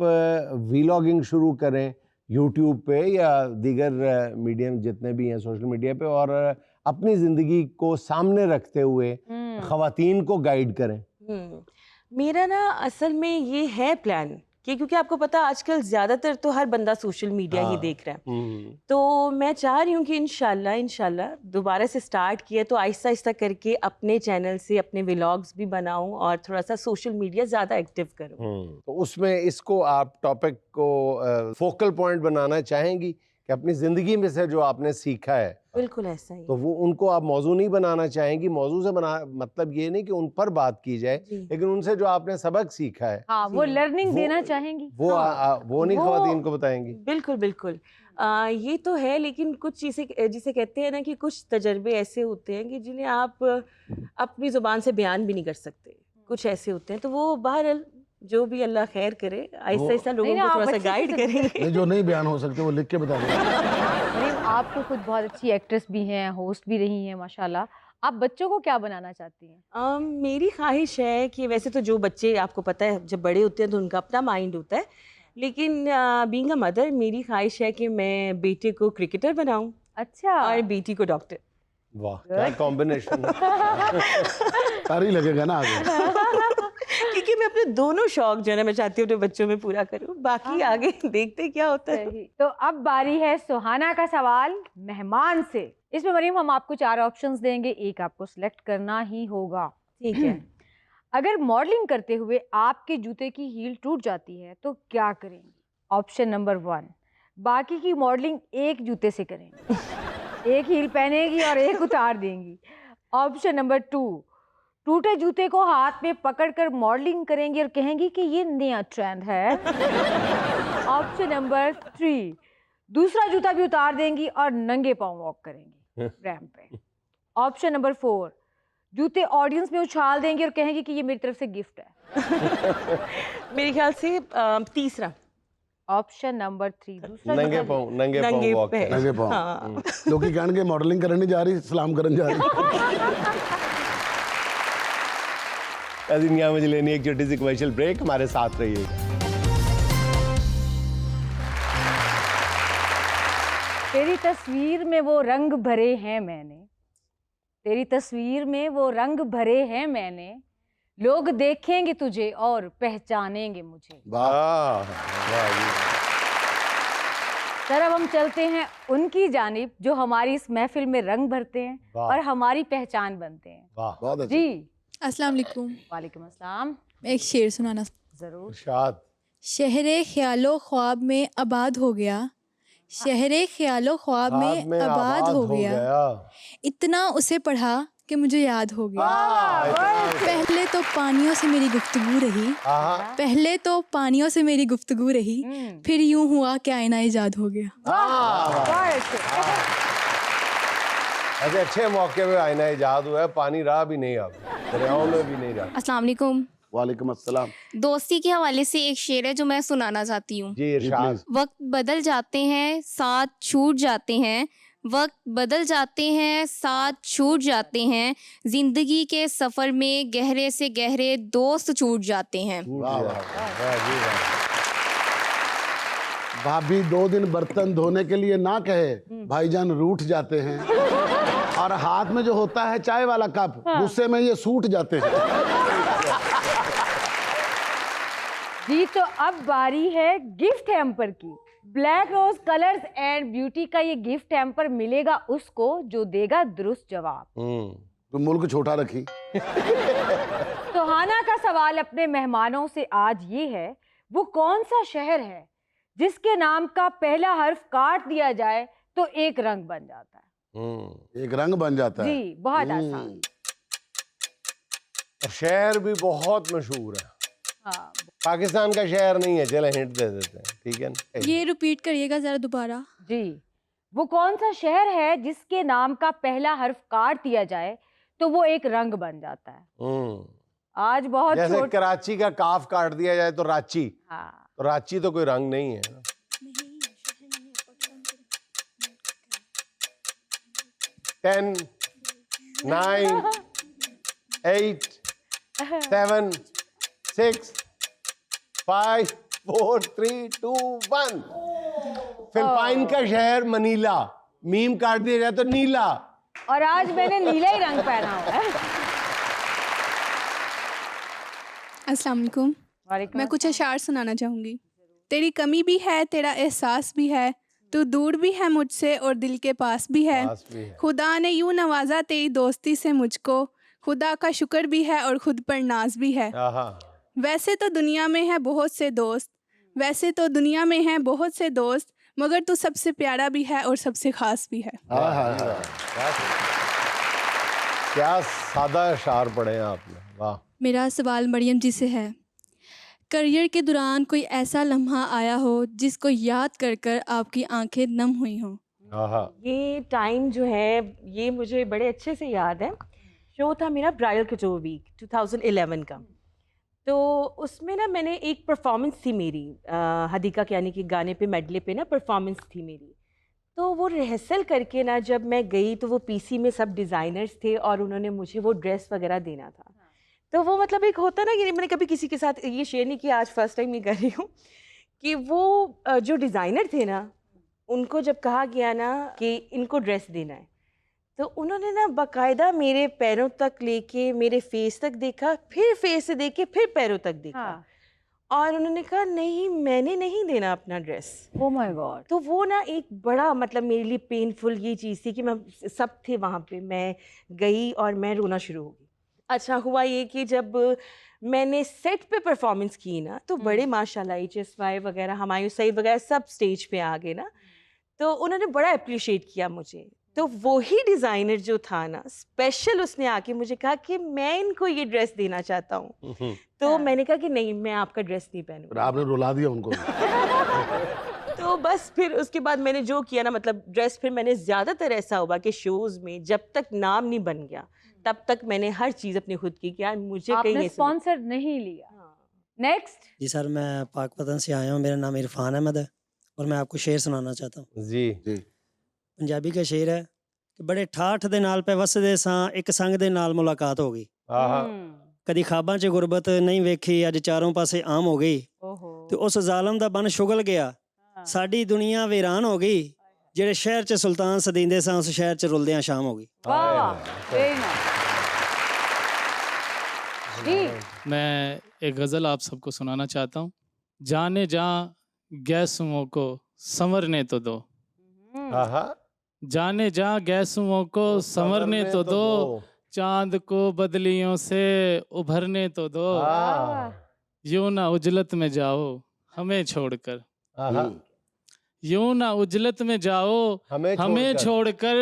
वीलॉगिंग शुरू करें यूट्यूब पे या दीगर मीडियम जितने भी हैं सोशल मीडिया पे, और अपनी ज़िंदगी को सामने रखते हुए ख़वातीन को गाइड करें? मेरा ना असल में ये है प्लान कि क्योंकि आपको पता आजकल ज़्यादातर तो हर बंदा सोशल मीडिया ही देख रहा है, तो मैं चाह रही हूँ कि इंशाल्लाह दोबारा से स्टार्ट किया तो आहिस्ता आहिस्ता करके अपने चैनल से अपने व्लॉग्स भी बनाऊँ और थोड़ा सा सोशल मीडिया ज़्यादा एक्टिव करूँ। तो उसमें इसको आप टॉपिक को फोकल पॉइंट बनाना चाहेंगी कि अपनी ज़िंदगी में से जो आपने सीखा है, बिल्कुल ऐसा ही, तो वो उनको आप मौजू नहीं बनाना चाहेंगी? मौजू से बना मतलब ये नहीं कि उन पर बात की जाए, लेकिन उनसे जो आपने सबक सीखा है, हाँ, वो लर्निंग देना चाहेंगी, वो वो नहीं ख़वातीन को बताएंगी? बिल्कुल बिल्कुल। ये तो है, लेकिन कुछ चीज़ें जिसे कहते हैं ना कि कुछ तजर्बे ऐसे होते हैं कि जिन्हें आप अपनी ज़ुबान से बयान भी नहीं कर सकते, कुछ ऐसे होते हैं, तो वो बहरहाल जो भी अल्लाह खैर करे, आहिस्ता आहिस्ता लोगों को थोड़ा सा गाइड करेंगे। जो नहीं बयान हो सकते वो लिख के बता देंगे। मरीम, आप तो खुद बहुत अच्छी एक्ट्रेस भी हैं, होस्ट भी रही हैं माशाल्लाह, आप बच्चों को क्या बनाना चाहती हैं? मेरी ख्वाहिश है कि वैसे तो जो बच्चे आपको पता है जब बड़े होते हैं तो उनका अपना माइंड होता है, लेकिन बीइंग अ मदर मेरी ख्वाहिश है कि मैं बेटे को क्रिकेटर बनाऊं। अच्छा। और बेटी को डॉक्टर। वाह, क्या कॉम्बिनेशन है। सारी लगेगा ना आगे। क्योंकि मैं अपने दोनों शौक जो है ना मैं चाहती हूँ अपने बच्चों में पूरा करूँ, बाकी आगे देखते क्या होता है। तो अब बारी है सुहाना का सवाल मेहमान से। इसमें मरीम हम आपको 4 ऑप्शंस देंगे, एक आपको सिलेक्ट करना ही होगा। ठीक है। अगर मॉडलिंग करते हुए आपके जूते की हील टूट जाती है तो क्या करेंगी? ऑप्शन नंबर 1, बाकी की मॉडलिंग एक जूते से करेंगी, एक हील पहनेगी और एक उतार देंगी। ऑप्शन नंबर 2, टूटे जूते को हाथ में पकड़कर मॉडलिंग करेंगी और कहेंगी कि ये नया ट्रेंड है। ऑप्शन नंबर 3, दूसरा जूता भी उतार देंगी और नंगे पांव वॉक करेंगी रैंप पे। ऑप्शन नंबर 4, जूते ऑडियंस में उछाल देंगी और कहेंगी कि ये मेरी तरफ से गिफ्ट है। मेरे ख्याल से तीसरा ऑप्शन नंबर 3, दूसरा नंगे पांव वॉक करें। नंगे पांव। लोग कहणगे मॉडलिंग करने जा रही, सलाम करने जा रही। मुझे लेनी एक छोटी सी कमर्शियल ब्रेक, हमारे साथ रहिएगा। तेरी तस्वीर में वो रंग भरे हैं मैंने, तेरी तस्वीर में वो रंग भरे हैं मैंने, लोग देखेंगे तुझे और पहचानेंगे मुझे। वाह वाह जी। सर अब हम चलते हैं उनकी जानिब जो हमारी इस महफिल में रंग भरते हैं वाह। और हमारी पहचान बनते हैं। वाह बहुत अच्छा। जी अस्सलाम वालेकुम। वालेकुम अस्सलाम। मैं एक शेर सुनाना। जरूर। इरशाद। शहरे ख्यालो ख्वाब में आबाद हो गया, शहरे ख्यालो ख्वाब में आबाद हो गया, इतना उसे पढ़ा कि मुझे याद हो गया। पहले तो पानियों से मेरी गुफ्तगू रही, पहले तो पानियों से मेरी गुफ्तगू रही, फिर यूं हुआ कि आईना इजाद हो गया। ऐसे अच्छे मौके पे आईना इजाद हुआ है, पानी रहा भी नहीं, अब दरियाओं में भी नहीं रहा। अस्सलाम वालेकुम। वालेकुम अस्सलाम। दोस्ती के हवाले से एक शेर है जो मैं सुनाना चाहती हूँ। जी इरशाद। वक्त बदल जाते हैं साथ छूट जाते हैं, वक्त बदल जाते हैं साथ छूट जाते हैं, जिंदगी के सफर में गहरे से गहरे दोस्त छूट जाते हैं। वाह वाह वाह जी वाह। भाभी 2 दिन बर्तन धोने के लिए ना कहे, भाईजान रूठ जाते हैं। और हाथ में जो होता है चाय वाला कप, गुस्से में ये सूट जाते हैं। जी तो अब बारी है गिफ्ट हैम्पर की। Black rose colours and beauty का ये गिफ्ट हैम्पर मिलेगा उसको जो देगा दुरुस्त जवाब। तो मुल्क छोटा रखी। सुहाना का सवाल अपने मेहमानों से आज ये है, वो कौन सा शहर है जिसके नाम का पहला हर्फ काट दिया जाए तो एक रंग बन जाता है। एक रंग बन जाता है। जी बहुत आसान। शहर भी बहुत मशहूर है। हाँ। पाकिस्तान का शहर नहीं है, चले हिंट दे देते हैं, ठीक है ना? ये रिपीट करिएगा जरा दोबारा। जी वो कौन सा शहर है जिसके नाम का पहला हर्फ काट दिया जाए तो वो एक रंग बन जाता है। आज बहुत जैसे कराची का काफ काट दिया जाए तो रांची। हाँ। तो रांची तो कोई रंग नहीं है ना। 10 9 8 7 6 5 4 3 2 1। फिलिपाइन का शहर मनीला, मीम काट दिया जाए तो नीला। और आज मैंने नीला ही रंग पहना हुआ है। अस्सलाम वालेकुम। मैं कुछ अशार सुनाना चाहूँगी। तेरी कमी भी है, तेरा एहसास भी है, तू दूर भी है मुझसे और दिल के पास भी है। खुदा ने यूं नवाजा तेरी दोस्ती से मुझको, खुदा का शुक्र भी है और खुद पर नाज भी है। वैसे तो दुनिया में है बहुत से दोस्त, वैसे तो दुनिया में है बहुत से दोस्त, मगर तू सबसे प्यारा भी है और सबसे खास भी है। क्या सादा अशार पढ़े हैं आपने, वाह। मेरा सवाल मरियम जी से है। करियर के दौरान कोई ऐसा लम्हा आया हो जिसको याद कर कर आपकी आंखें नम हुई हों? ये टाइम जो है ये मुझे बड़े अच्छे से याद है। शो था मेरा ब्राइडल कटोर वीक 2011 का। तो उसमें ना मैंने एक परफॉर्मेंस थी मेरी, हदीका के यानी कि गाने पे मेडले पे ना परफॉर्मेंस थी मेरी। तो वो रिहर्सल करके ना जब मैं गई तो वो पीसी में सब डिज़ाइनर्स थे और उन्होंने मुझे वो ड्रेस वगैरह देना था। तो वो मतलब एक होता ना कि मैंने कभी किसी के साथ ये शेयर नहीं किया, आज फर्स्ट टाइम नहीं कर रही हूँ, कि वो जो डिज़ाइनर थे ना उनको जब कहा गया ना कि इनको ड्रेस देना है तो उन्होंने ना बाकायदा मेरे पैरों तक लेके मेरे फेस तक देखा, फिर फेस से देख के फिर पैरों तक देखा। और उन्होंने कहा नहीं मैंने नहीं देना अपना ड्रेस। Oh my God. तो वो ना एक बड़ा मतलब मेरे लिए पेनफुल ये चीज़ थी कि मैं सब थे वहाँ पे, मैं गई और मैं रोना शुरू हो गई। अच्छा हुआ ये कि जब मैंने सेट पे परफॉर्मेंस की ना तो बड़े माशाल्लाह HSY वगैरह हमायूं सईद वगैरह सब स्टेज पे आ गए ना, तो उन्होंने बड़ा अप्रिशिएट किया मुझे। तो वही डिज़ाइनर जो था ना स्पेशल उसने आके मुझे कहा कि मैं इनको ये ड्रेस देना चाहता हूँ। तो मैंने कहा कि नहीं मैं आपका ड्रेस नहीं पहनूंगा। आपने रुला दिया उनको। तो बस फिर उसके बाद मैंने जो किया ना मतलब ड्रेस फिर मैंने ज़्यादातर ऐसा हुआ कि शोज़ में जब तक नाम नहीं बन गया तब तक मैंने हर चीज़ अपनी खुद की किया, मुझे कहीं स्पॉन्सर नहीं लिया। नेक्स्ट। जी सर, मैं पाकपतन से आया हूँ, मेरा नाम इरफान अहमद है और मैं आपको शेर सुनाना चाहता हूँ। जी जी। पंजाबी का शेर है कि बड़े ਠਾਠ ਦੇ ਨਾਲ ਪੈ ਵਸਦੇ ਸਾਂ ਇੱਕ ਸੰਗ ਦੇ ਨਾਲ ਮੁਲਾਕਾਤ ਹੋ ਗਈ। ਕਦੀ ਖਾਬਾਂ 'ਚ ਗੁਰਬਤ ਨਹੀਂ ਵੇਖੀ ਅੱਜ ਚਾਰੋਂ ਪਾਸੇ ਆਮ ਹੋ ਗਈ ਤੇ ਉਸ ਜ਼ਾਲਮ ਦਾ ਬਨ ਸ਼ੁਗਲ ਗਿਆ ਸਾਡੀ ਦੁਨੀਆ ਵੀਰਾਨ ਹੋ ਗਈ ਜਿਹੜੇ ਸ਼ਹਿਰ 'ਚ ਸੁਲਤਾਨ ਸਦੀਂਦੇ ਸਾਂ ਉਸ ਸ਼ਹਿਰ 'ਚ ਰੁਲਦਿਆਂ ਸ਼ਾਮ ਹੋ ਗਈ। वाह वाह, very nice। जी मैं एक गज़ल आप सबको सुनाना चाहता हूँ। जाने जहाँ गैसुओं को संवरने तो दो, जाने जहाँ गैसुओं को संवरने तो दो, चांद को बदलियों से उभरने तो दो, यूं ना उजलत में जाओ हमें छोड़कर, यूं ना उजलत में जाओ हमें छोड़कर,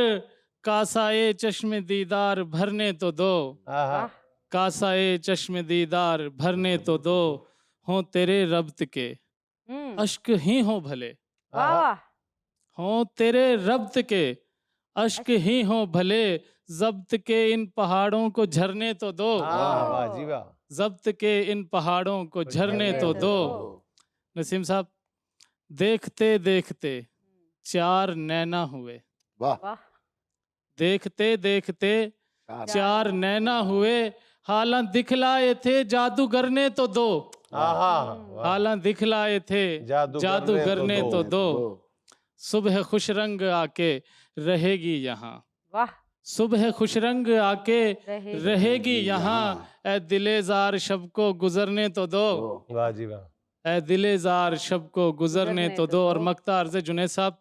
कासाए चश्मे दीदार भरने तो दो, कासाए चश्मे दीदार भरने तो दो, हों तेरे रब्त के अश्क ही हों भले, हों तेरे रब्त के अश्क ही हों भले, जब्त के इन पहाड़ों को झरने तो दो, जब्त के इन पहाड़ों को झरने तो दो। नसीम साहब, देखते देखते चार नैना हुए, वाह, देखते देखते चार नैना हुए, हालां दिखलाए थे जादूगर ने तो दो, हालां दिखलाए थे जादूगर ने तो दो, सुबह खुश रंग आके रहेगी यहाँ, सुबह खुश रंग आके रहेगी यहाँ, ए दिलेजार शब को गुजरने तो दो, वाह जी वाह, ए दिलेजार शब को गुजरने तो दो। और मक्ता अर्ज़ जुनैद साहब,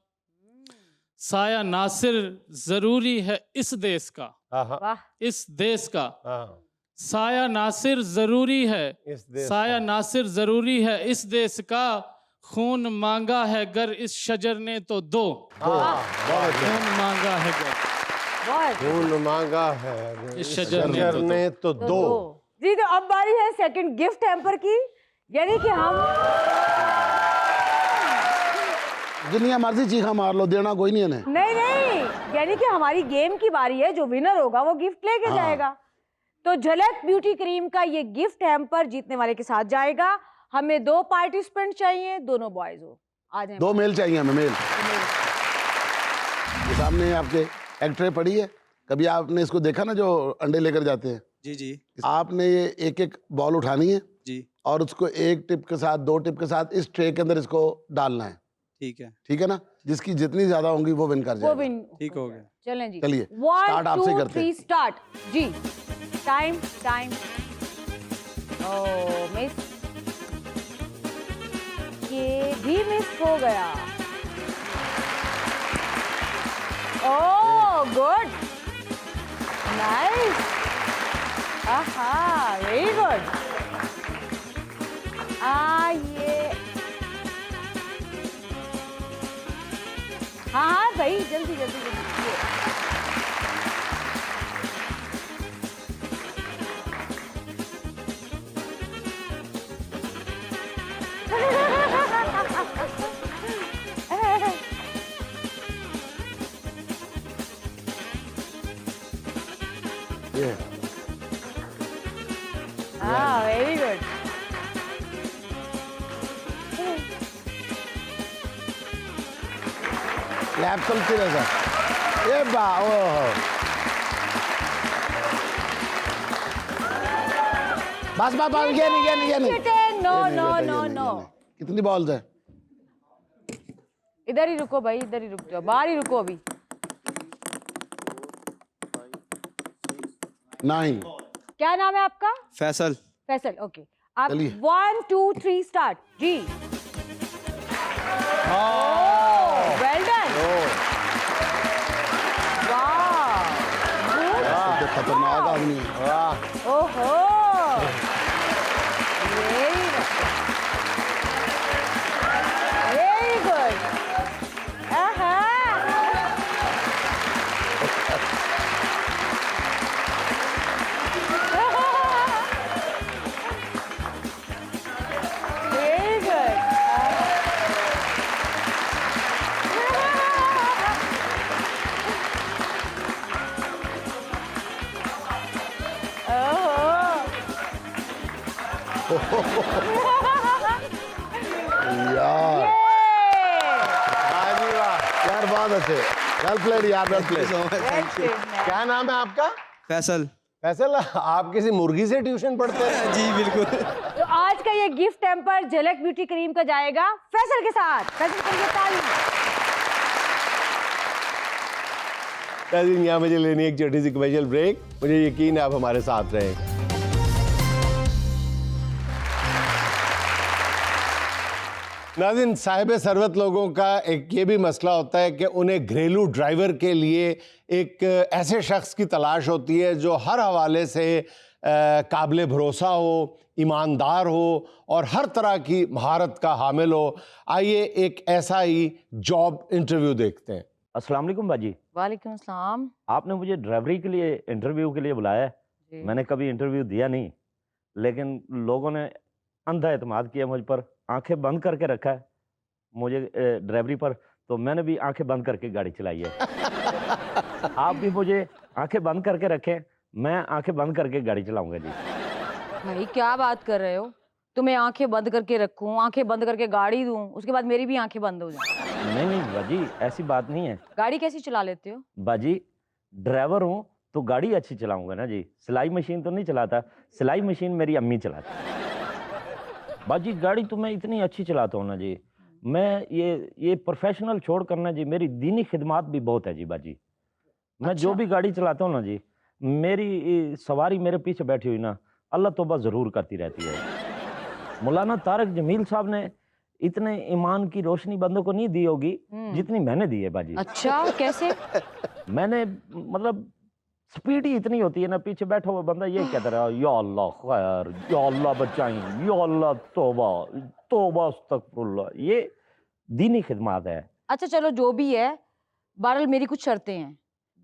साया नासिर जरूरी है इस देश का, इस देश का साया नासिर जरूरी है, साया नासिर जरूरी है इस देश का, खून मांगा है गर इस शजर ने तो दो, खून मांगा है गर खून मांगा है इस शजर ने तो दो। जी, तो अब बारी है सेकंड गिफ्ट हैम्पर की, यानी कि हम जितनी मर्जी चीखा मार लो, देना कोई नहीं है। नहीं, यानी कि हमारी गेम की बारी है, जो विनर होगा वो गिफ्ट लेके जाएगा। तो झलक ब्यूटी क्रीम का ये गिफ्ट हैम्पर जीतने वाले के साथ जाएगा। हमें 2 पार्टिसिपेंट चाहिए, दोनों बॉयज हो। आ जाए, 2 मेल चाहिए हमें, मेल। ये सामने आपके एक ट्रे पड़ी है, कभी आपने इसको देखा ना जो अंडे लेकर जाते हैं? जी जी। आपने ये एक एक बॉल उठानी है जी, और उसको 1 टिप के साथ 2 टिप के साथ इस ट्रे के अंदर इसको डालना है। ठीक है, ठीक है ना? जिसकी जितनी ज्यादा होंगी वो विन कर जाएगा। ठीक हो गया। चलें जी, चलिए, 1 स्टार्ट आपसे 2 करते 3 हैं। स्टार्ट जी। टाइम ओ मिस, ये भी मिस हो गया। ओह गुड, नाइस, आहा वेरी गुड। ये हाँ भाई, जल्दी जल्दी जल्दी। Very good. लैब चलती रहे सर। ये बस ये नहीं। नो। कितनी बॉल्स है? इधर ही रुको भाई, इधर ही रुक जाओ, बाहर ही रुको अभी। 9। क्या नाम है आपका? फैसल। फैसल, ओके। आप चलिए। 1 2 3 स्टार्ट जी। वेल डन, वाह, खतरनाक आदमी है। ओहो, वेरी गुड। Very good. यार यार बहुत अच्छे, वेल प्लेड यार, वेल प्लेड। क्या नाम है आपका? फैसल। फैसल, आप किसी मुर्गी से ट्यूशन पढ़ते हैं? जी बिल्कुल। तो आज का ये गिफ्ट हैम्पर झलक ब्यूटी क्रीम का जाएगा फैसल के साथ। फैसल के लिए ताली। नाज़रीन, यहाँ मुझे लेनी एक छोटी सी कमर्शियल ब्रेक। मुझे यकीन है आप हमारे साथ रहेंगे। नाज़रीन, साहिब सरवत लोगों का एक ये भी मसला होता है कि उन्हें घरेलू ड्राइवर के लिए एक ऐसे शख्स की तलाश होती है जो हर हवाले से काबिल भरोसा हो, ईमानदार हो और हर तरह की महारत का हामिल हो। आइए एक ऐसा ही जॉब इंटरव्यू देखते हैं। अस्सलाम वालेकुम बाजी। वालेकुम सलाम। आपने मुझे ड्राइवरी के लिए इंटरव्यू के लिए बुलाया है। मैंने कभी इंटरव्यू दिया नहीं, लेकिन लोगों ने अंधा एतमाद किया मुझ पर, आंखें बंद करके रखा है मुझे ड्राइवरी पर, तो मैंने भी आंखें बंद करके गाड़ी चलाई है। आप भी मुझे आंखें बंद करके रखें, मैं आंखें बंद करके गाड़ी चलाऊंगा जी। भाई क्या बात कर रहे हो? तुम्हें आंखें बंद करके रखूं, आंखें बंद करके गाड़ी दूं, उसके बाद मेरी भी आंखें बंद हो जाएं? नहीं बाजी, ऐसी बात नहीं है। गाड़ी कैसी चला लेते हो? बाजी, ड्राइवर हूँ तो गाड़ी अच्छी चलाऊंगा ना जी। सिलाई मशीन तो नहीं चलाता, सिलाई मशीन मेरी अम्मी चलाती। बाजी, गाड़ी तो मैं इतनी अच्छी चलाता हूँ ना जी। मैं ये प्रोफेशनल छोड़ करना जी, मेरी दीनी खिदमत भी बहुत है जी बाजी। मैं जो भी गाड़ी चलाता हूँ ना जी, मेरी सवारी मेरे पीछे बैठी हुई ना, अल्लाह तौबा ज़रूर करती रहती है। मौलाना तारक जमील साहब ने इतने ईमान की रोशनी बंदों को नहीं दी होगी जितनी मैंने दी है बाजी। अच्छा, कैसे? मैंने मतलब स्पीड ही इतनी होती है ना, पीछे बैठा हुआ बंदा ये कहता रहा, या अल्लाह खैर, या अल्लाह बचाई, या अल्लाह तौबा तौबा अस्तगफुरुल्लाह। ये दीनी खिदमत है। अच्छा चलो जो भी है, बहरहाल मेरी कुछ शर्तें हैं।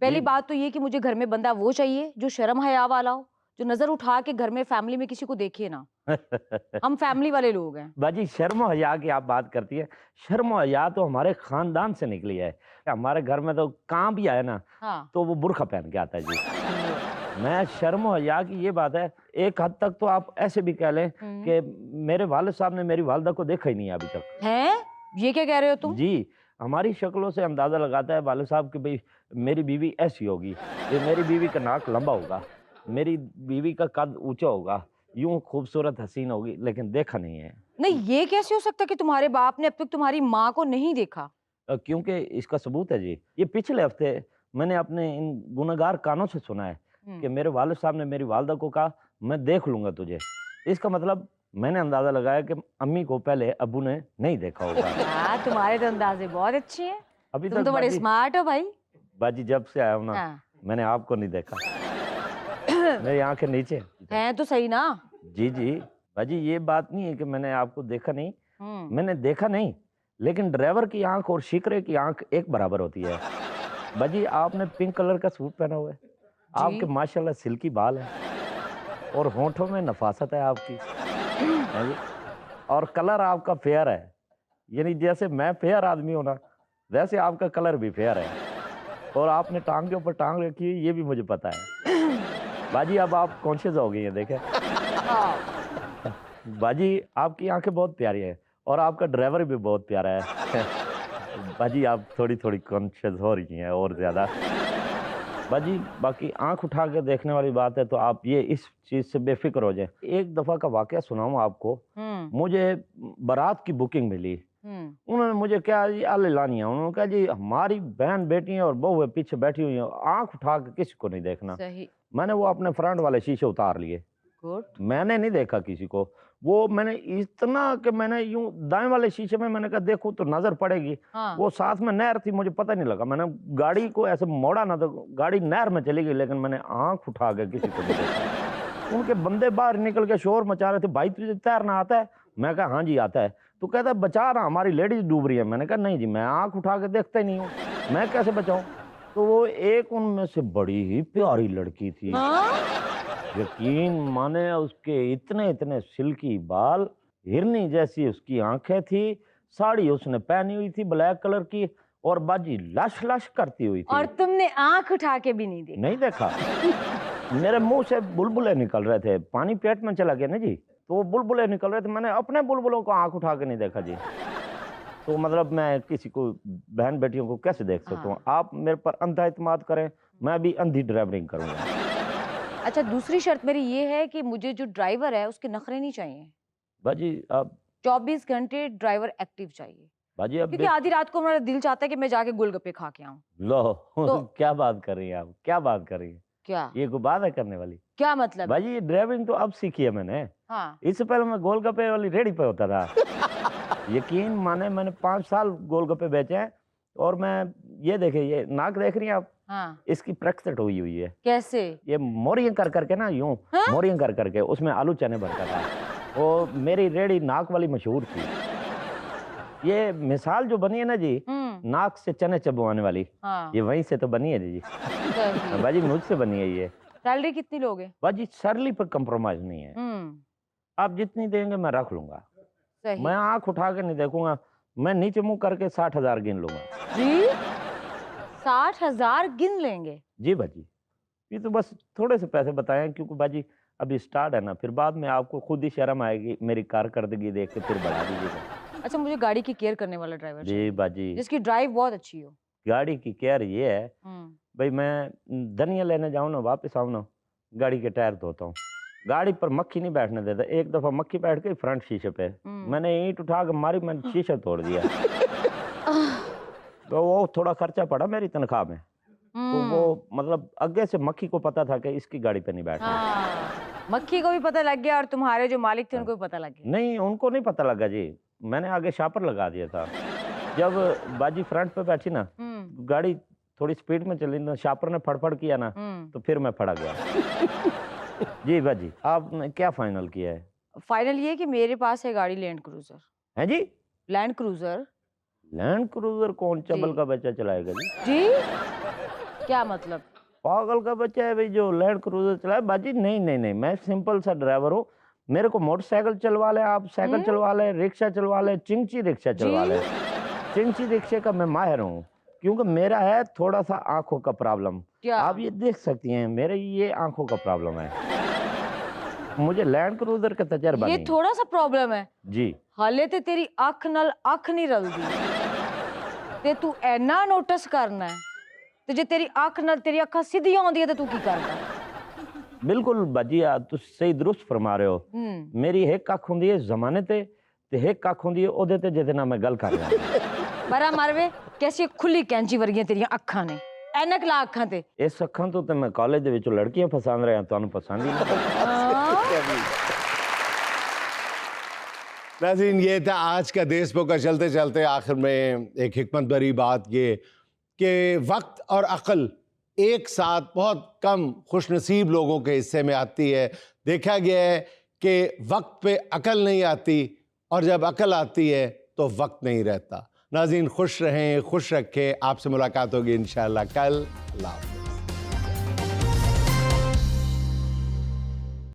पहली बात तो ये कि मुझे घर में बंदा वो चाहिए जो शर्म हया वाला हो, जो नजर उठा के घर में फैमिली में किसी को देखे ना। हम फैमिली वाले लोग हैं। बाजी, शर्म हया की आप बात करती है, शर्म हया तो हमारे खानदान से निकली है। हमारे घर में तो कहाँ भी आए ना, हाँ। तो वो बुर्खा पहन के आता है जी। मैं शर्म हया की ये बात है, एक हद तक तो आप ऐसे भी कह लें कि मेरे वालिद साहब ने मेरी वालिदा को देखा ही नहीं अभी तक। हैं? ये क्या कह रहे हो तुम? जी, हमारी शक्लों से अंदाजा लगाता है वालिद साहब कि भाई मेरी बीवी ऐसी होगी, ये मेरी बीवी का नाक लंबा होगा, मेरी बीवी का कद ऊंचा होगा, यूं खूबसूरत हसीन होगी, लेकिन देखा नहीं है। नहीं, ये कैसे हो सकता कि तुम्हारे बाप ने अब तक तुम्हारी माँ को नहीं देखा? क्योंकि इसका सबूत है जी। ये पिछले हफ्ते मैंने अपने इन गुनहगार कानों से सुना है कि मेरे वालिद साहब ने मेरी वालिदा को कहा, मैं देख लूंगा तुझे। इसका मतलब मैंने अंदाजा लगाया कि अम्मी को पहले अब्बू ने नहीं देखा होगा। तुम्हारे तो अंदाजे बहुत अच्छे हैं। अभी तुम तक तो बड़े बाजी, स्मार्ट हो भाई। बाजी जब से आया हूं ना, हाँ। मैंने आपको नहीं देखा। मेरी आंखें नीचे हैं तो सही ना। जी बाजी, ये बात नहीं है कि मैंने आपको देखा नहीं, मैंने देखा नहीं, लेकिन ड्राइवर की आंख और शिकरे की आंख एक बराबर होती है। बाजी, आपने पिंक कलर का सूट पहना हुआ है, आपके माशाल्लाह सिल्की बाल है और होंठों में नफासत है आपकी, है जी? और कलर आपका फेयर है, यानी जैसे मैं फेयर आदमी हूं ना, वैसे आपका कलर भी फेयर है। और आपने टांग के ऊपर टांग रखी है, ये भी मुझे पता है। बाजी, अब आप कॉन्शियस हो गई हैं, देखें। बाजी, आपकी आंखें बहुत प्यारी है और आपका ड्राइवर भी बहुत प्यारा है। बाजी, आप थोड़ी थोड़ी कॉन्शियस हो रही हैं और ज्यादा। बाजी, बाकी आंख उठा के देखने वाली बात है, तो आप ये इस चीज से बेफिक्र हो जाए। एक दफा का वाकया सुनाऊं आपको। मुझे बारात की बुकिंग मिली, उन्होंने मुझे क्या आले लानी है, उन्होंने कहा जी हमारी बहन बेटी है और बहू पीछे बैठी हुई है, आंख उठा के किसी को नहीं देखना। सही। मैंने वो अपने फ्रंट वाले शीशे उतार लिए। मैंने नहीं देखा किसी को, वो मैंने इतना कि मैंने यूं दाएं वाले शीशे में मैंने कहा देखूं तो नजर पड़ेगी। हाँ। वो साथ में नहर थी, मुझे पता नहीं लगा, मैंने गाड़ी को ऐसे मोड़ा ना तो गाड़ी नहर में चली गई, लेकिन मैंने आंख उठा के किसी को नहीं देखा। उनके बंदे बाहर निकल के शोर मचा रहे थे, भाई तुझे तैरना आता है? मैं कहा हाँ जी आता है। तो कहता है बचा रहा, हमारी लेडीज डूब रही है। मैंने कहा नहीं जी, मैं आंख उठा के देखता ही नहीं हूँ, मैं कैसे बचाऊं? तो वो एक उनमें से बड़ी ही प्यारी लड़की थी। यकीन माने, उसके इतने इतने सिल्की बाल, हिरनी जैसी उसकी आंखें थी, साड़ी उसने पहनी हुई थी ब्लैक कलर की, और बाजी लश लश करती हुई थी। और तुमने आंख उठा के भी नहीं देखा? नहीं देखा। मेरे मुंह से बुलबुले निकल रहे थे, पानी पेट में चला गया ना जी, तो वो बुलबुले निकल रहे थे, मैंने अपने बुलबुलों को आंख उठा के नहीं देखा जी। तो मतलब मैं किसी को, बहन बेटियों को कैसे देख सकता हूँ? आप मेरे पर अंधा इत्मीनान करें, मैं भी अंधी ड्राइवरिंग करूँगा। अच्छा, दूसरी शर्त मेरी ये है कि मुझे जो ड्राइवर है उसके नखरे नहीं चाहिए। बाजी, आप 24 घंटे ड्राइवर एक्टिव चाहिए। बाजी अब क्योंकि आधी रात को मेरा दिल चाहता है कि मैं जाके गोलगप्पे खा के आऊं। लो तो क्या बात कर रही हैं आप, क्या बात कर रही हैं? क्या ये कोई बात है करने वाली? क्या मतलब? बाजी ये ड्राइविंग तो अब सीखी है मैंने। हाँ इससे पहले मैं गोलगप्पे वाली रेडी पे होता था। यकीन माने मैंने 5 साल गोलगप्पे बेचे हैं। और मैं ये देखे, ये नाक देख रही हैं आप, हाँ इसकी प्रैक्टिस हुई हुई है। कैसे? ये मोरियां कर करके ना, यूं हाँ? मोरियां कर करके उसमें आलू चने भरता था। वो मेरी रेडी नाक वाली मशहूर थी। ये मिसाल जो बनी है ना जी, नाक से चने चबवाने वाली, हाँ ये वहीं से तो बनी है जी। सही। बाजी मुझसे बनी है ये। सैलरी कितनी लोगे? बाजी सरली पर कंप्रोमाइज नहीं है। आप जितनी देंगे मैं रख लूंगा। सही। मैं आंख उठा के नहीं देखूंगा, मैं नीचे मुंह करके 60,000 गिन लूंगा जी 60,000 गिन लेंगे? जी बाजी। ये तो बस थोड़े से पैसे बताएं, क्योंकि बाजी अभी स्टार्ट है ना, फिर बाद में आपको खुद ही शर्म आएगी मेरी कारकर्दगी देख के, फिर बढ़ा दीजिएगा। अच्छा, मुझे गाड़ी की केयर करने वाला ड्राइवर जी बाजी। जिसकी ड्राइव बहुत अच्छी हो। गाड़ी की केयर ये है भाई, मैं धनिया लेने जाऊँ ना, वापस आऊँ ना, गाड़ी के टायर धोता हूँ। गाड़ी पर मक्खी नहीं बैठने देता। एक दफा मक्खी बैठ गई फ्रंट शीशे पे, मैंने ईंट उठा के मारी, मैंने शीशा तोड़ दिया। तो वो थोड़ा खर्चा पड़ा मेरी तनख्वाह में। तो वो मतलब आगे से मक्खी को पता था कि इसकी गाड़ी पे नहीं बैठना। मक्खी को भी पता लग गया और तुम्हारे जो मालिक थे उनको भी पता लग गया? नहीं, उनको नहीं पता लगा जी, मैंने आगे शापर लगा दिया था। जब बाजी फ्रंट पे बैठी ना, गाड़ी थोड़ी स्पीड में चली ना, शापर ने फड़फड़ किया ना, तो फिर मैं फड़ा गया। जी बाजी, आपने क्या फाइनल किया है? फाइनल ये कि मेरे पास है गाड़ी लैंड क्रूजर। है जी? Land Cruiser? लैंड क्रूजर कौन चबल का बच्चा चलाएगा जी? जी क्या मतलब? पागल का बच्चा है भाई जो लैंड क्रूजर चलाए? बाजी नहीं नहीं नहीं, मैं सिंपल सा ड्राइवर हूँ। मेरे को मोटरसाइकिल चलवा ले, आप साइकिल चलवा ले, रिक्शा चलवा ले, चिंची रिक्शा चलवा ले। चिंची रिक्शे का मैं माहिर हूँ, क्योंकि मेरा है थोड़ा सा आंखों का प्रॉब्लम। आप ये देख सकती हैं, मेरे ये आंखों का प्रॉब्लम है। मुझे लैंड क्रूजर का तजर्बा ये नहीं। थोड़ा सा प्रॉब्लम है जी। हाले ते तेरी अख नाल अख नहीं रलदी ते तू ऐना नोटिस करना है ते जे तेरी अख नाल तेरी अखा सीधी आउंदी है ते तू की करदा? बिल्कुल बाजी, तुम सही दुरुस्त फरमा रहे हो। मेरी एक अख हुंदी है जमाने ते एक अख हुंदी है ओदे ते जिहदे नाल मैं गल कर रहा हूं। बरा मारवे कैसी खुली कैंची वर्गियां तेरियां अखां ने, ऐनक ला अखां ते। इस अखां तो मैं कॉलेज दे विचों लड़कियां फसांद रहा, तुहानू पसंद ही नहीं। नाज़रीन, ये था आज का देश पोकर। चलते चलते आखिर में एक हिकमत भरी बात ये कि वक्त और अक्ल एक साथ बहुत कम खुशनसीब लोगों के हिस्से में आती है। देखा गया है कि वक्त पे अक्ल नहीं आती, और जब अक्ल आती है तो वक्त नहीं रहता। नाज़रीन, खुश रहें, खुश रखें। आपसे मुलाकात होगी इंशाअल्लाह कल। अल्लाह।